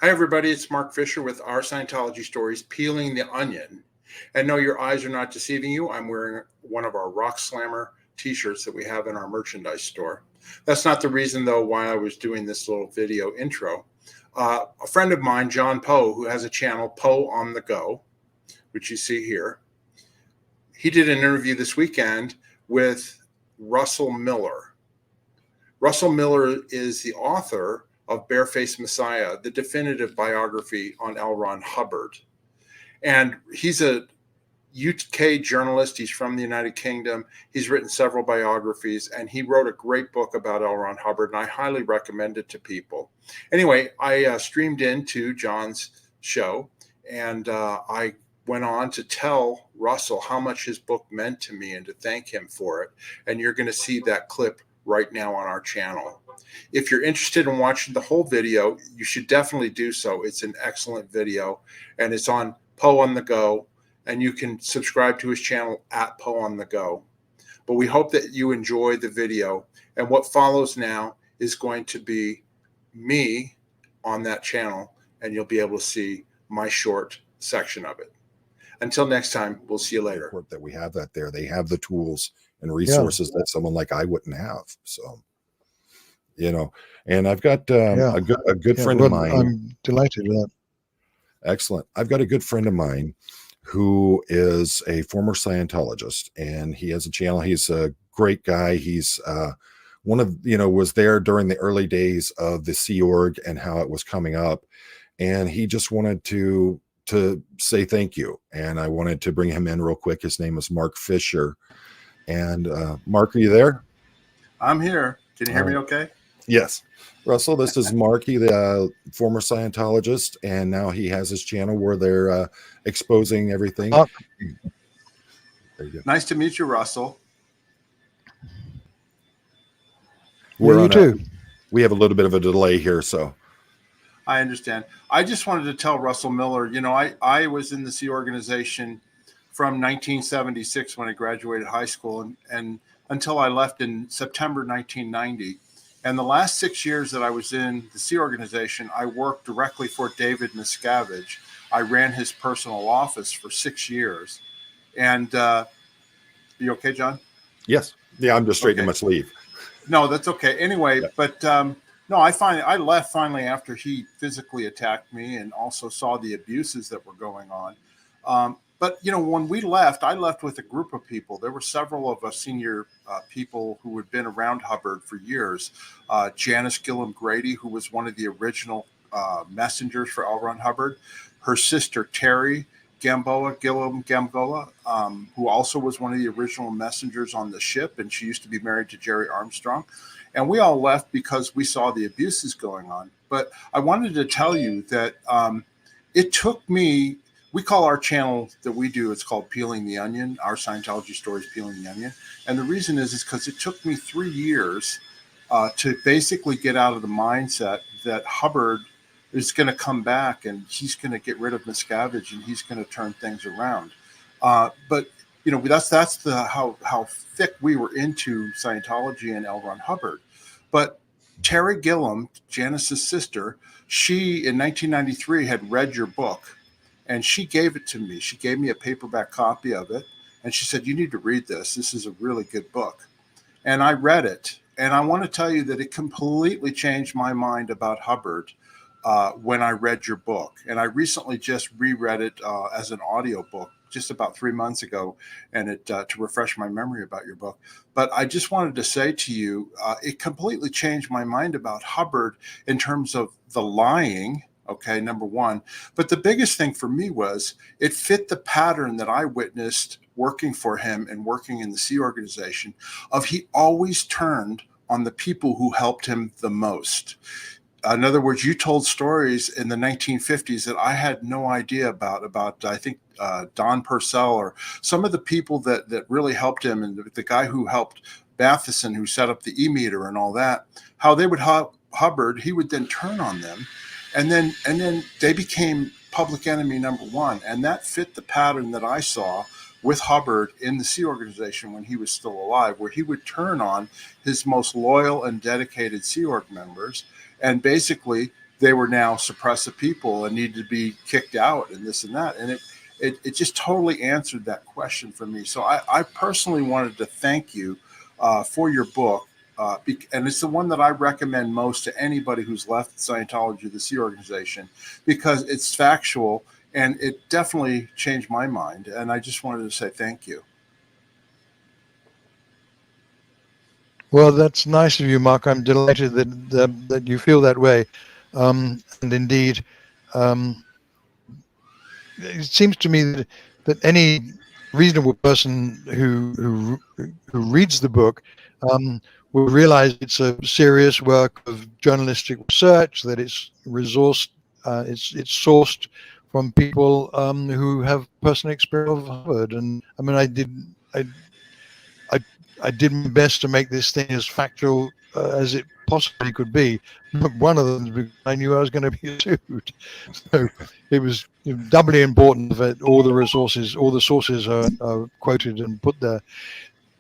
Hi, everybody. It's Mark Fisher with Our Scientology Stories, Peeling the Onion. And no, your eyes are not deceiving you. I'm wearing one of our Rock Slammer t-shirts that we have in our merchandise store. That's not the reason, though, why I was doing this little video intro. A friend of mine, John Poe, who has a channel, Poe on the Go, which you see here, he did an interview this weekend with Russell Miller. Russell Miller is the author of Barefaced Messiah, the definitive biography on L. Ron Hubbard. And he's a UK journalist. He's from the United Kingdom. He's written several biographies, and he wrote a great book about L. Ron Hubbard, and I highly recommend it to people. Anyway, I streamed into John's show, and I went on to tell Russell how much his book meant to me and to thank him for it. And you're going to see that clip right now on our channel. If you're interested in watching the whole video, you should definitely do so. It's an excellent video, and it's on Poe on the Go, and you can subscribe to his channel at Poe on the Go. But we hope that you enjoy the video, and what follows now is going to be me on that channel, and you'll be able to see my short section of it. Until next time, we'll see you later. That we have that there. They have the tools and resources that someone like I wouldn't have. So, you know, and I've got a good friend of mine. I'm delighted with that. Excellent. I've got a good friend of mine who is a former Scientologist, and he has a channel. He's a great guy. He's one of, was there during the early days of the Sea Org and how it was coming up. And he just wanted to say thank you. And I wanted to bring him in real quick. His name is Mark Fisher. And Mark, are you there? I'm here. Can you hear me okay? Yes. Russell, this is Marky, the former Scientologist, and now he has his channel where they're exposing everything. There you go. Nice to meet you, Russell. You too. We have a little bit of a delay here, so. I understand. I just wanted to tell Russell Miller, I was in the Sea Organization from 1976 when I graduated high school and until I left in September 1990. And the last 6 years that I was in the Sea Organization, I worked directly for David Miscavige. I ran his personal office for 6 years. And you okay, John? Yes. Yeah, I'm just straightening my sleeve. No, that's okay. Anyway, yeah. But no, I left finally after he physically attacked me and also saw the abuses that were going on. But, when we left, I left with a group of people. There were several of us senior people who had been around Hubbard for years. Janice Gillum Grady, who was one of the original messengers for L. Ron Hubbard. Her sister, Terry Gillum Gamboa, who also was one of the original messengers on the ship. And she used to be married to Jerry Armstrong. And we all left because we saw the abuses going on. But I wanted to tell you that it took me... We call our channel that we do, it's called Peeling the Onion, Our Scientology Stories, Peeling the Onion. And the reason is because it took me 3 years to basically get out of the mindset that Hubbard is going to come back and he's going to get rid of Miscavige and he's going to turn things around. But, that's how thick we were into Scientology and L. Ron Hubbard. But Terry Gillum, Janice's sister, she in 1993 had read your book. And she gave it to me. She gave me a paperback copy of it. And she said, you need to read this. This is a really good book. And I read it. And I want to tell you that it completely changed my mind about Hubbard when I read your book. And I recently just reread it as an audiobook just about 3 months ago, and it to refresh my memory about your book. But I just wanted to say to you, it completely changed my mind about Hubbard in terms of the lying. Okay, number one. But the biggest thing for me was it fit the pattern that I witnessed working for him and working in the Sea Organization of he always turned on the people who helped him the most. In other words, you told stories in the 1950s that I had no idea about I think, Don Purcell or some of the people that really helped him, and the guy who helped Matheson, who set up the E-meter and all that, how they would Hubbard, he would then turn on them. And then they became public enemy number one. And that fit the pattern that I saw with Hubbard in the Sea Organization when he was still alive, where he would turn on his most loyal and dedicated Sea Org members and basically they were now suppressive people and needed to be kicked out and this and that. And it just totally answered that question for me. So I personally wanted to thank you for your book. And it's the one that I recommend most to anybody who's left Scientology, the Sea Organization, because it's factual and it definitely changed my mind. And I just wanted to say thank you. Well, that's nice of you, Mark. I'm delighted that you feel that way. And indeed, it seems to me that any reasonable person who reads the book will realize it's a serious work of journalistic research, that it's resourced, it's sourced from people who have personal experience of Hubbard. And I mean, I did my best to make this thing as factual as it possibly could be. One of them, because I knew I was going to be sued, so it was doubly important that all the sources are quoted and put there.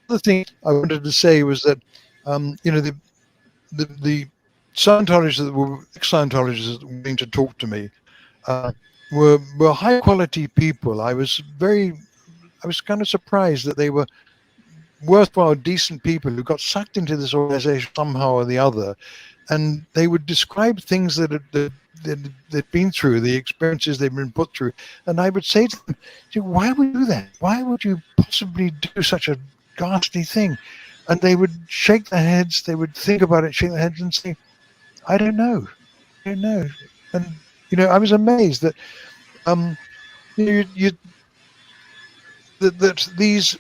The thing I wanted to say was that the Scientologists that were ex-Scientologists that were willing to talk to me were high quality people. I was kind of surprised that they were worthwhile, decent people who got sucked into this organization somehow or the other, and they would describe things that they'd been through, the experiences they've been put through, and I would say to them, "Why would you do that? Why would you possibly do such a ghastly thing?" And they would shake their heads. They would think about it, shake their heads, and say, "I don't know, I don't know." And I was amazed that that these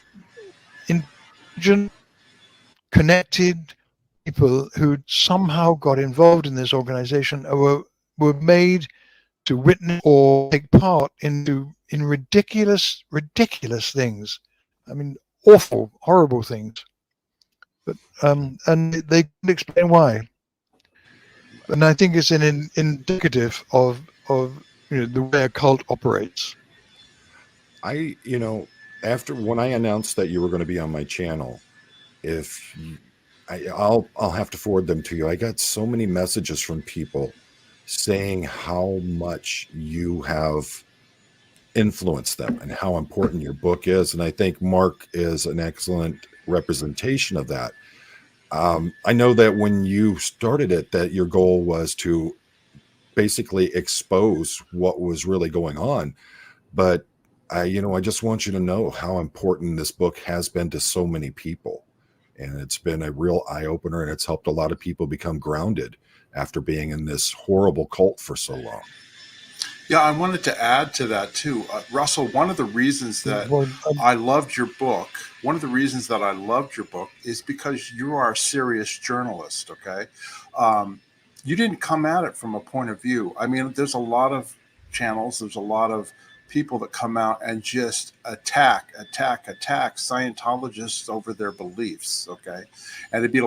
intelligent, connected people who somehow got involved in this organization were made to witness or take part in ridiculous things. I mean, awful, horrible things. But and they couldn't explain why. And I think it's an indicative of the way a cult operates. After when I announced that you were going to be on my channel, I'll have to forward them to you. I got so many messages from people saying how much you have influenced them and how important your book is. And I think Mark is an excellent representation of that. I know that when you started it, that your goal was to basically expose what was really going on. But I just want you to know how important this book has been to so many people. And it's been a real eye-opener, and it's helped a lot of people become grounded after being in this horrible cult for so long. Yeah, I wanted to add to that too. Russell, one of the reasons that I loved your book, is because you are a serious journalist, okay? You didn't come at it from a point of view. I mean, there's a lot of channels, there's a lot of people that come out and just attack Scientologists over their beliefs, okay? And it'd be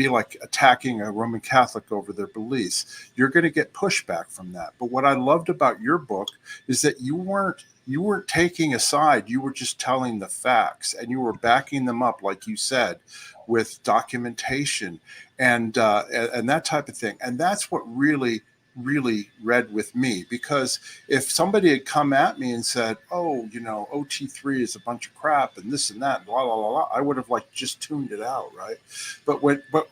like attacking a Roman Catholic over their beliefs. You're going to get pushback from that. But what I loved about your book is that you weren't taking a side. You were just telling the facts, and you were backing them up, like you said, with documentation and that type of thing. And that's what really read with me, because if somebody had come at me and said, "Oh, OT3 is a bunch of crap and this and that, blah blah blah, blah," I would have just tuned it out, right? But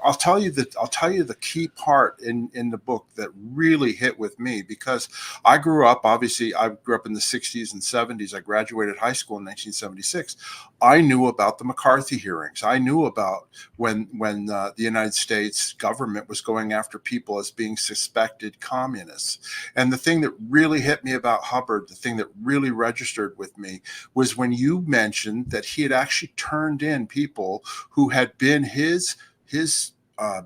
I'll tell you the key part in the book that really hit with me, because I grew up in the 60s and 70s. I graduated high school in 1976. I knew about the McCarthy hearings. I knew about when the United States government was going after people as being suspected communists. And the thing that really hit me about Hubbard, the thing that really registered with me, was when you mentioned that he had actually turned in people who had been his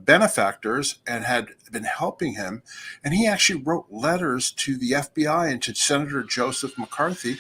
benefactors and had been helping him. And he actually wrote letters to the FBI and to Senator Joseph McCarthy,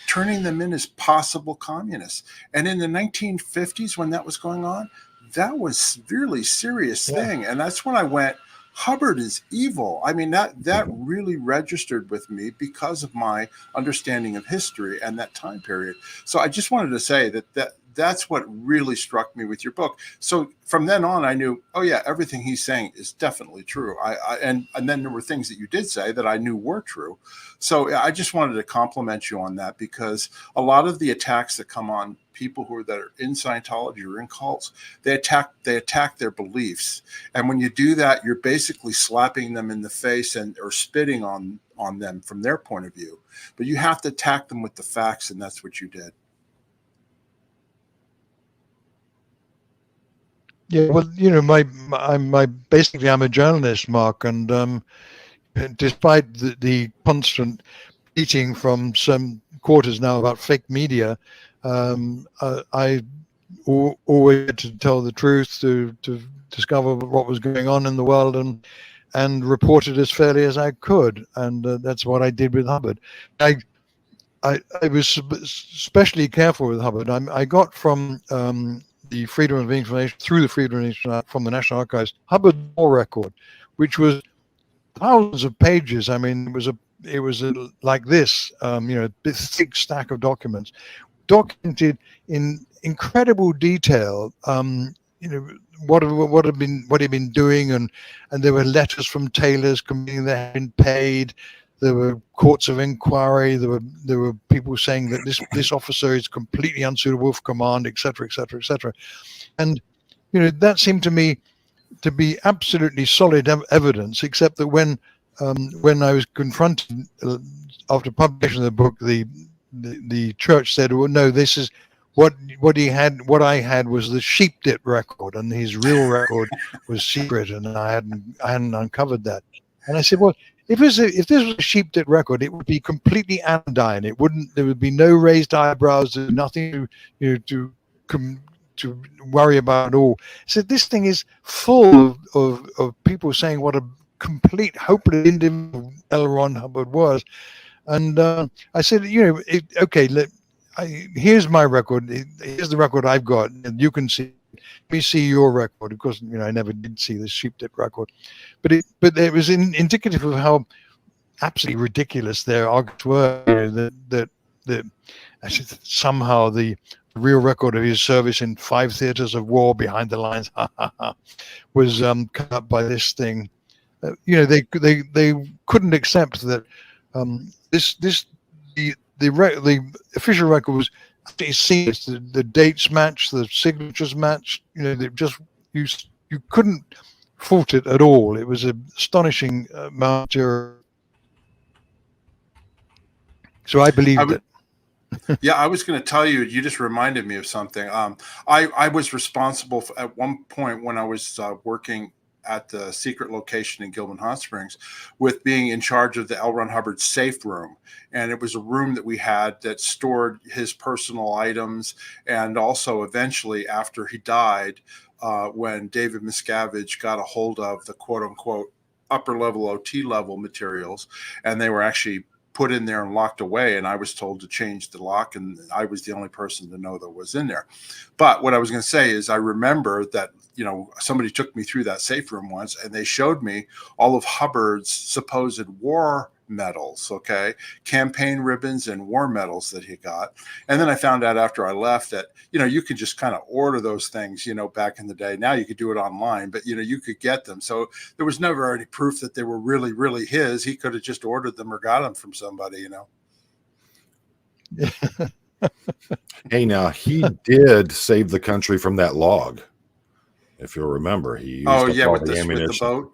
turning them in as possible communists. And in the 1950s, when that was going on, that was a really serious thing. And that's when I went, Hubbard is evil. I mean, that really registered with me because of my understanding of history and that time period. So I just wanted to say that that's what really struck me with your book. So from then on, I knew, oh yeah, everything he's saying is definitely true. And then there were things that you did say that I knew were true. So I just wanted to compliment you on that, because a lot of the attacks that come on people that are in Scientology or in cults, they attack their beliefs. And when you do that, you're basically slapping them in the face or spitting on them from their point of view. But you have to attack them with the facts, and that's what you did. Yeah, well, basically I'm a journalist, Mark, and despite the constant beating from some quarters now about fake media, I always had to tell the truth, to discover what was going on in the world, and report it as fairly as I could, and that's what I did with Hubbard. I was especially careful with Hubbard. I got from the Freedom of Information, through the Freedom of Information from the National Archives, Hubbard War Record, which was thousands of pages. I mean, it was like this, this thick stack of documents, documented in incredible detail. What he'd been doing, and there were letters from tailors complaining they had been paid. There were courts of inquiry. There were people saying that this officer is completely unsuitable for command, etc., etc., etc. And that seemed to me to be absolutely solid evidence, except that when I was confronted after publication of the book, the church said, "Well, no, this is what he had. What I had was the sheep-dip record, and his real record was secret, and I hadn't uncovered that." And I said, "Well, if this was a sheep-dip record, it would be completely anodyne. There would be no raised eyebrows, nothing to worry about at all." So this thing is full of people saying what a complete hopeless individual L. Ron Hubbard was. And I said, okay, here's my record. Here's the record I've got. And you can see. Let me see your record. Of course, I never did see the sheep-dip record, but it was indicative of how absolutely ridiculous their arguments were. That somehow the real record of his service in 5 theaters of war behind the lines was cut up by this thing. They couldn't accept that the official record was actually seamless. The dates match, the signatures match. You couldn't fault it at all. It was an astonishing amount. So I believed it. Yeah, I was going to tell you. You just reminded me of something. I was responsible at one point when I was working at the secret location in Gilman Hot Springs, with being in charge of the L. Ron Hubbard safe room. And it was a room that we had that stored his personal items, and also eventually, after he died, when David Miscavige got a hold of the quote unquote upper level OT level materials, and they were actually put in there and locked away, and I was told to change the lock, and I was the only person to know that was in there. But what I was going to say is, I remember that somebody took me through that safe room once, and they showed me all of Hubbard's supposed war medals, campaign ribbons and war medals that he got. And then I found out after I left that you could just kind of order those things, back in the day. Now you could do it online, but you could get them. So there was never any proof that they were really, really his. He could have just ordered them or got them from somebody. Hey, now he did save the country from that log, if you'll remember. He used with the boat.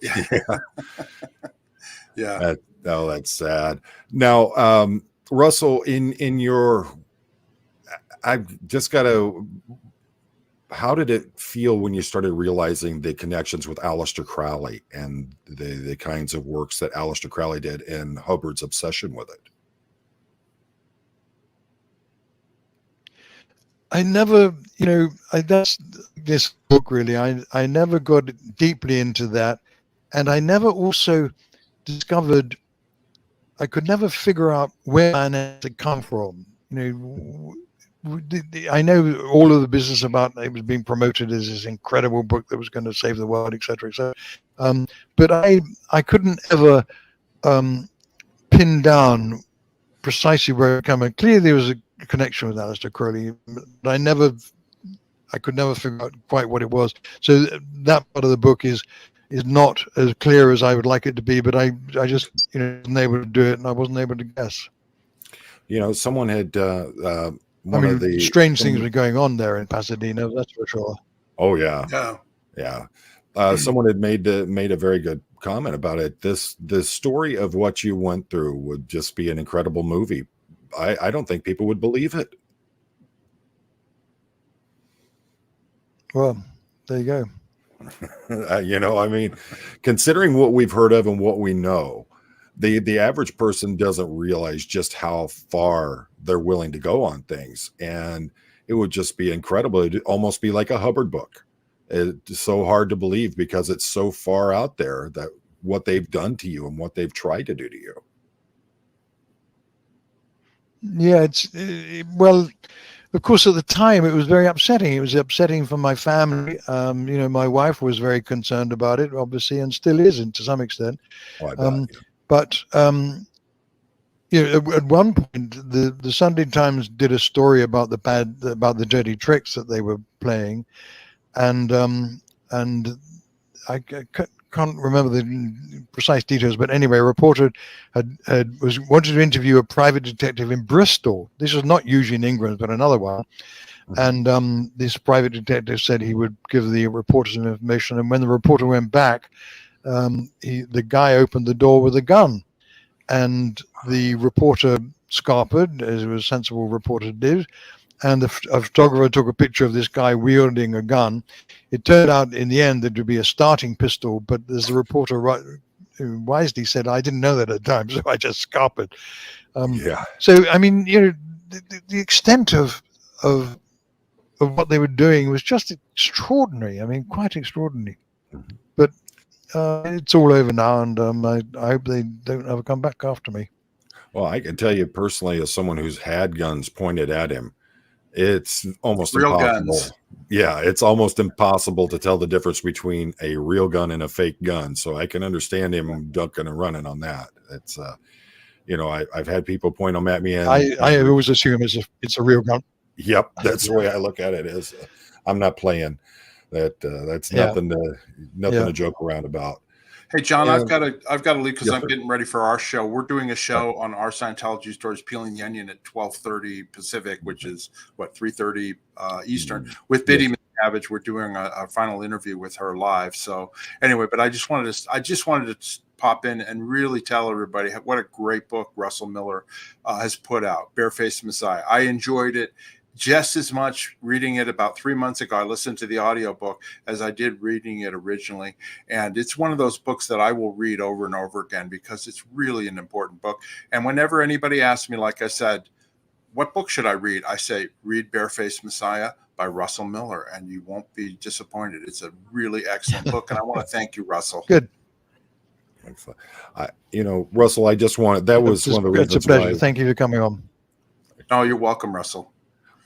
Yeah. That's sad. Now, Russell, in your, I've just got to, how did it feel when you started realizing the connections with Aleister Crowley and the kinds of works that Aleister Crowley did and Hubbard's obsession with it? I never, that's this book really. I never got deeply into that, and I never also discovered. I could never figure out where man had come from. I know all of the business about it was being promoted as this incredible book that was going to save the world, etc., etc. But I couldn't ever pin down precisely where it came. Clearly, there was a connection with Aleister Crowley, but I never I could never figure out quite what it was. So that part of the book is not as clear as I would like it to be, but I just wasn't able to do it, and I wasn't able to guess. Someone had strange things were going on there in Pasadena, that's for sure. Oh yeah. Yeah. Someone had made a very good comment about it. The story of what you went through would just be an incredible movie. I don't think people would believe it. Well, there you go. Considering what we've heard of and what we know, the average person doesn't realize just how far they're willing to go on things. And it would just be incredible. It'd almost be like a Hubbard book. It's so hard to believe because it's so far out there that what they've done to you and what they've tried to do to you. Yeah, well, of course, at the time it was very upsetting. It was upsetting for my family. My wife was very concerned about it, obviously, and still is to some extent. Oh, I bet, yeah. But at one point, the Sunday Times did a story about the dirty tricks that they were playing, and I can't remember the precise details, but anyway, a reporter wanted to interview a private detective in Bristol. This was not usually in England, but another one. Mm-hmm. And this private detective said he would give the reporter some information. And when the reporter went back, the guy opened the door with a gun, and the reporter scarpered, as a sensible reporter did. And a photographer took a picture of this guy wielding a gun. It turned out in the end that it would be a starting pistol, but as the reporter wisely said, I didn't know that at the time, so I just scarpered. So, the extent of what they were doing was just extraordinary. Quite extraordinary. Mm-hmm. But it's all over now, and I hope they don't ever come back after me. Well, I can tell you personally, as someone who's had guns pointed at him, it's almost real impossible. Guns. Yeah, it's almost impossible to tell the difference between a real gun and a fake gun. So I can understand him ducking and running on that. It's, I've had people point them at me, and I always assume it's a real gun. Yep, that's the way I look at it. Is I'm not playing that. That's nothing to joke around about. Hey, John, I've got to leave because I'm getting ready for our show. We're doing a show on our Scientology stories, Peeling the Onion, at 12:30 Pacific, which is 3:30 Eastern. With Biddy McCabbage, we're doing a final interview with her live. So anyway, but I just wanted to pop in and really tell everybody what a great book Russell Miller has put out, Barefaced Messiah. I enjoyed it just as much reading it about 3 months ago. I listened to the audiobook as I did reading it originally. And it's one of those books that I will read over and over again because it's really an important book. And whenever anybody asks me, like I said, what book should I read? I say, read Barefaced Messiah by Russell Miller, and you won't be disappointed. It's a really excellent book. And I want to thank you, Russell. Good. Excellent. Russell, I just wanted, that was one of the reasons. It's a pleasure. Thank you for coming on. Oh, you're welcome, Russell.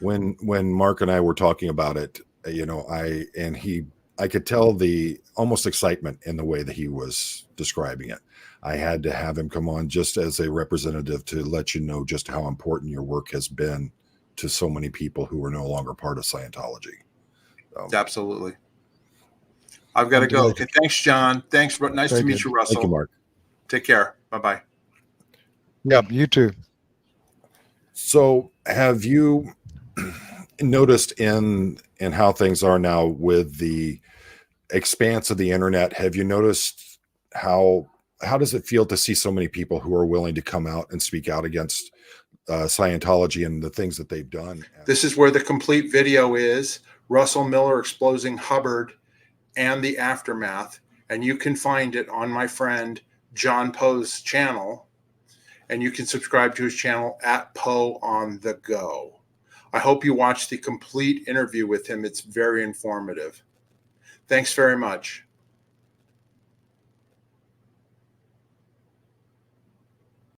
When Mark and I were talking about it, I could tell the almost excitement in the way that he was describing it. I had to have him come on just as a representative to let you know just how important your work has been to so many people who are no longer part of Scientology. Absolutely. I've got to go. Okay, thanks, John. Thanks. Nice to meet you, Russell. Thank you, Mark. Take care. Bye-bye. Yep, you too. So have you noticed in how things are now with the expanse of the internet, have you noticed how does it feel to see so many people who are willing to come out and speak out against Scientology and the things that they've done? This is where the complete video is. Russell Miller exposing Hubbard and the aftermath. And you can find it on my friend John Poe's channel. And you can subscribe to his channel at Poe on the Go. I hope you watch the complete interview with him. It's very informative. Thanks very much.